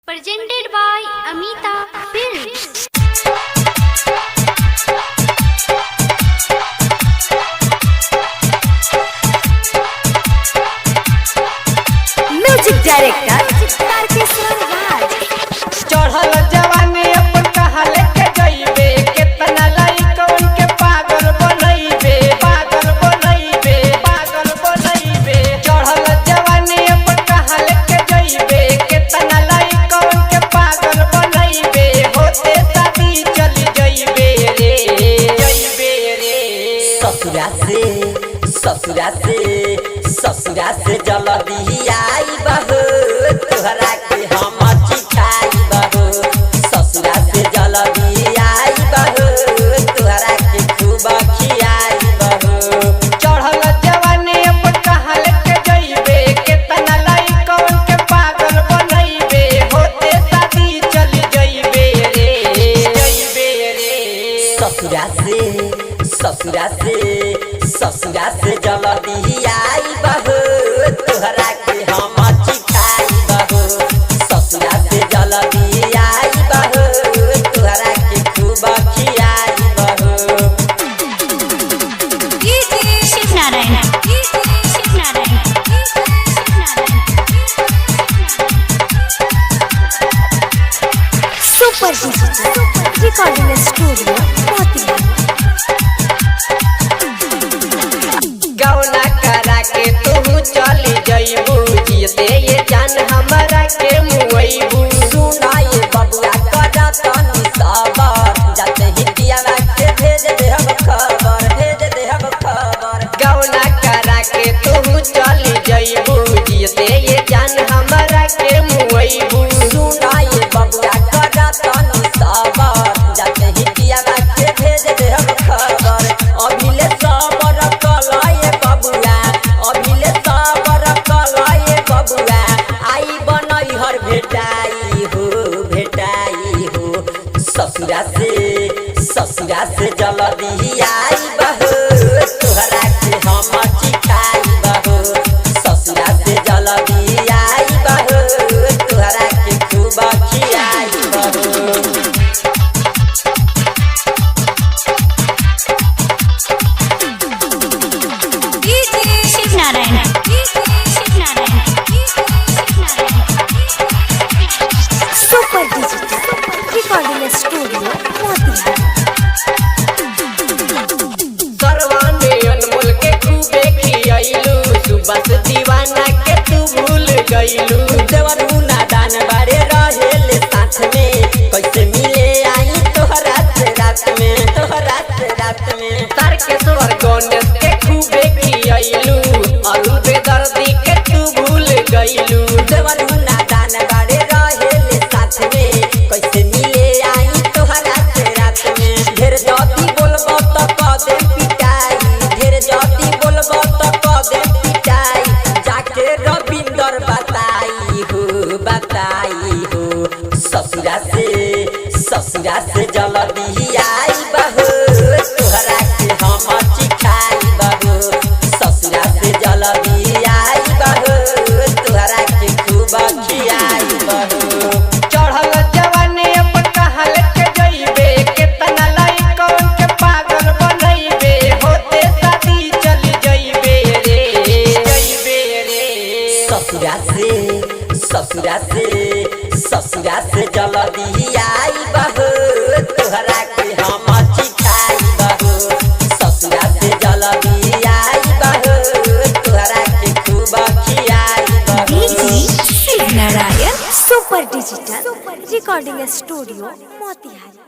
Presented by Amita Films. Music director Tarkeshwar Raj. चढ़ल जवानी अपन कहा लेके जइबे, केतना लइकन के पागल बनइबे, पागल बनइबे, पागल बनइबे। चढ़ल जवानी अपन कहा लेके जइबे, केतना लइकन के पागल बनइबे। होते शादी चली जइबे रे, जइबे रे। ससुरा से जल्दी आई बहू, तोहरा के हम चिखाई बहू। ससुरा से जल्दी आई बहू, तोहरा के खूब खियाई बहू। चढ़ल जवानी अपन कहा लेके जइबे, केतना लइकन के पागल बनइबे। होते शादी चली जइबे रे, जइबे रे। ससुरा से जल्दी आई बहू, तोहरा के हम चिखाई बहू। ससुरा से जल्दी आई बहू, तोहरा के खूब खियाई बहू। Shiv Narayan super digital recording studio Motihari. गौना करा के तू चली जइबू, जियते ये जान हमरा के मुइबू। सुनाए बबुआ करा तनी सबर, जाते ही पियावा के भेज देहब खबर, भेज देहब खबर। गौना करा के तू चली जइबू, जियते ये जान हमरा के मुइबू। सुनाए बबुआ करा तनी सबर, जाते ही पियावा के भेज देहब खबर। अभिले सबर कलाए बबुआ, अभिले सबर कलाए बबुआ। आई बनई हर भेटाई हो, भेटाई हो। ससुरा से जल्दी आई बहू, तोहरा के हम चिखाई बहू। ससुरा से जल्दी आई बहू, तोहरा के खूब खियाई बहू। Shiv Narayan super digital recording studio Motihari. सरवाने अनमोल के खूबे खियलू, सुबह से दीवाना के तू भूल गइलू। देवर मुना दान बारे रहेले साथ में, कैसे मिले आई तोहरा से रात में, तोहरा से रात में। तारकेश्वर गणेश के खूबे खियलू, अरुण बेदर्दी के तू भूल गइलू। देवर मुना दान बारे रहेले साथ में, कैसे मिले आई तोहरा से रात में। ढेर जाति बोलबो तो क दे पिटाई, ढेर जाति बोलबो तो क दे पिटाई। जाके रविंदर बताई हो, बताई हो। ससुरा से जल्दी आई बहू, तोहरा के हम चिखाई बहू। ससुरा से जल्दी आई बहू, तोहरा के खूब खियाई बहू। चढ़ल जवानी अपन कहा लेके जइबे, केतना लइकन के पागल बनइबे। होते शादी चली जइबे रे, जइबे रे। ससुरा से जल्दी आई बहू, तोहरा के हम चिखाई बहू। ससुरा से जल्दी आई बहू, तोहरा के खूब खियाई बहू। Shiv Narayan super digital recording studio Motihari.